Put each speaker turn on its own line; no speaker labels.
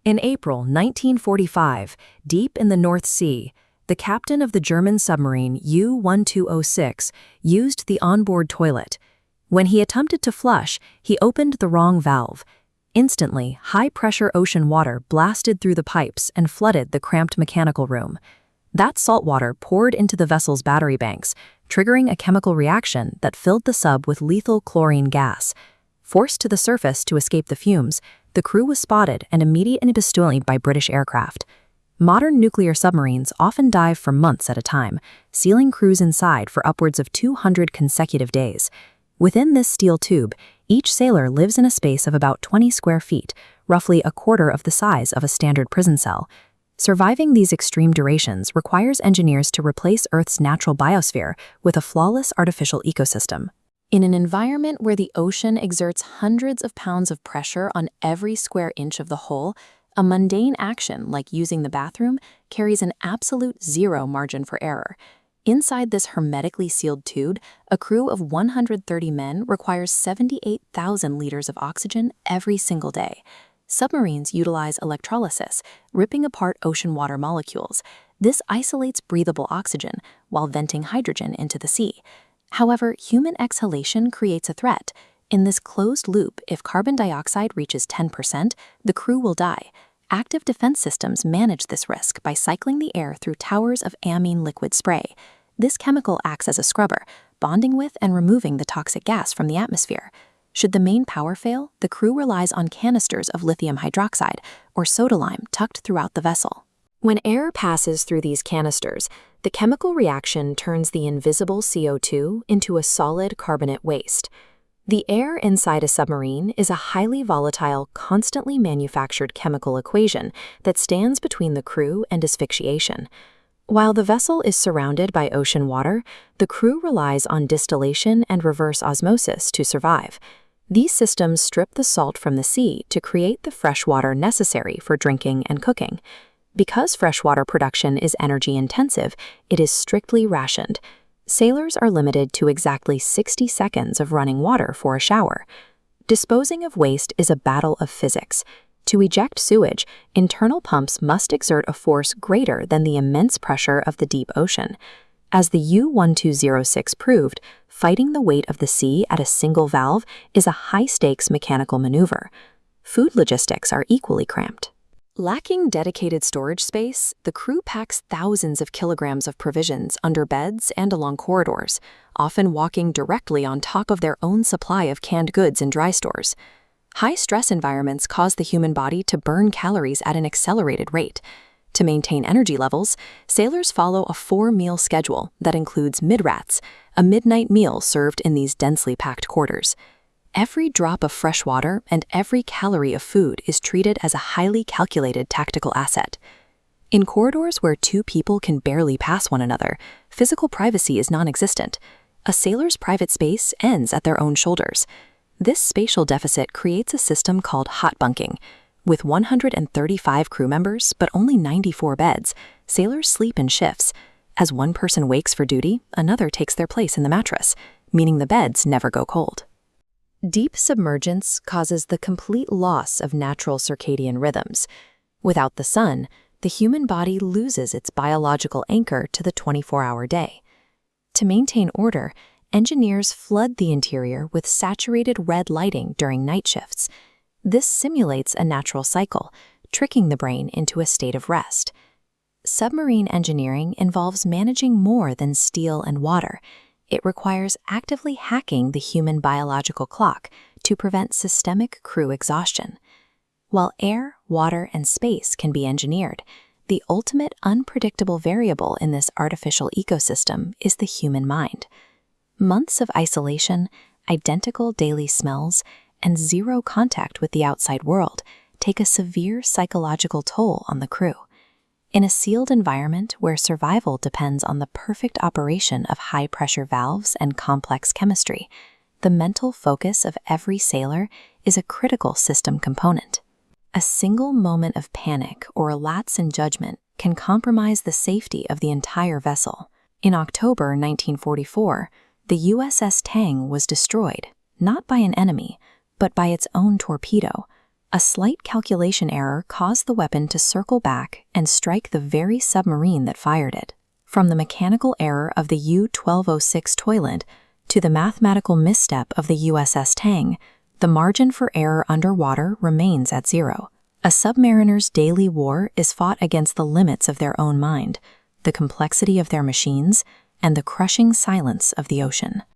In April 1945, deep in the North Sea, the captain of the German submarine U-1206 used the onboard toilet. When he attempted to flush, he opened the wrong valve. Instantly, high-pressure ocean water blasted through the pipes and flooded the cramped mechanical room. That salt water poured into the vessel's battery banks, triggering a chemical reaction that filled the sub with lethal chlorine gas. Forced to the surface to escape the fumes, the crew was spotted and immediately pursued by British aircraft. Modern nuclear submarines often dive for months at a time, sealing crews inside for upwards of 200 consecutive days. Within this steel tube, each sailor lives in a space of about 20 square feet, roughly a quarter of the size of a standard prison cell. Surviving these extreme durations requires engineers to replace Earth's natural biosphere with a flawless artificial ecosystem. In an environment where the ocean exerts hundreds of pounds of pressure on every square inch of the hull, a mundane action like using the bathroom carries an absolute zero margin for error. Inside this hermetically sealed tube, a crew of 130 men requires 78,000 liters of oxygen every single day. Submarines utilize electrolysis, ripping apart ocean water molecules. This isolates breathable oxygen while venting hydrogen into the sea. However, human exhalation creates a threat. In this closed loop, if carbon dioxide reaches 10%, the crew will die. Active defense systems manage this risk by cycling the air through towers of amine liquid spray. This chemical acts as a scrubber, bonding with and removing the toxic gas from the atmosphere. Should the main power fail, the crew relies on canisters of lithium hydroxide or soda lime tucked throughout the vessel. When air passes through these canisters, the chemical reaction turns the invisible CO2 into a solid carbonate waste. The air inside a submarine is a highly volatile, constantly manufactured chemical equation that stands between the crew and asphyxiation. While the vessel is surrounded by ocean water, the crew relies on distillation and reverse osmosis to survive. These systems strip the salt from the sea to create the fresh water necessary for drinking and cooking. Because freshwater production is energy-intensive, it is strictly rationed. Sailors are limited to exactly 60 seconds of running water for a shower. Disposing of waste is a battle of physics. To eject sewage, internal pumps must exert a force greater than the immense pressure of the deep ocean. As the U-1206 proved, fighting the weight of the sea at a single valve is a high-stakes mechanical maneuver. Food logistics are equally cramped. Lacking dedicated storage space, the crew packs thousands of kilograms of provisions under beds and along corridors, often walking directly on top of their own supply of canned goods in dry stores. High-stress environments cause the human body to burn calories at an accelerated rate. To maintain energy levels, sailors follow a 4-meal schedule that includes midrats, a midnight meal served in these densely packed quarters. Every drop of fresh water and every calorie of food is treated as a highly calculated tactical asset. In corridors where two people can barely pass one another, physical privacy is non-existent. A sailor's private space ends at their own shoulders. This spatial deficit creates a system called hot bunking. With 135 crew members but only 94 beds, sailors sleep in shifts. As one person wakes for duty, another takes their place in the mattress, meaning the beds never go cold. Deep submergence causes the complete loss of natural circadian rhythms. Without the sun, the human body loses its biological anchor to the 24-hour day. To maintain order, engineers flood the interior with saturated red lighting during night shifts. This simulates a natural cycle, tricking the brain into a state of rest. Submarine engineering involves managing more than steel and water. It requires actively hacking the human biological clock to prevent systemic crew exhaustion. While air, water, and space can be engineered, the ultimate unpredictable variable in this artificial ecosystem is the human mind. Months of isolation, identical daily smells, and zero contact with the outside world take a severe psychological toll on the crew. In a sealed environment where survival depends on the perfect operation of high-pressure valves and complex chemistry, the mental focus of every sailor is a critical system component. A single moment of panic or a lapse in judgment can compromise the safety of the entire vessel. In October 1944, the USS Tang was destroyed, not by an enemy, but by its own torpedo. A slight calculation error caused the weapon to circle back and strike the very submarine that fired it. From the mechanical error of the U-1206 toilet to the mathematical misstep of the USS Tang, the margin for error underwater remains at zero. A submariner's daily war is fought against the limits of their own mind, the complexity of their machines, and the crushing silence of the ocean.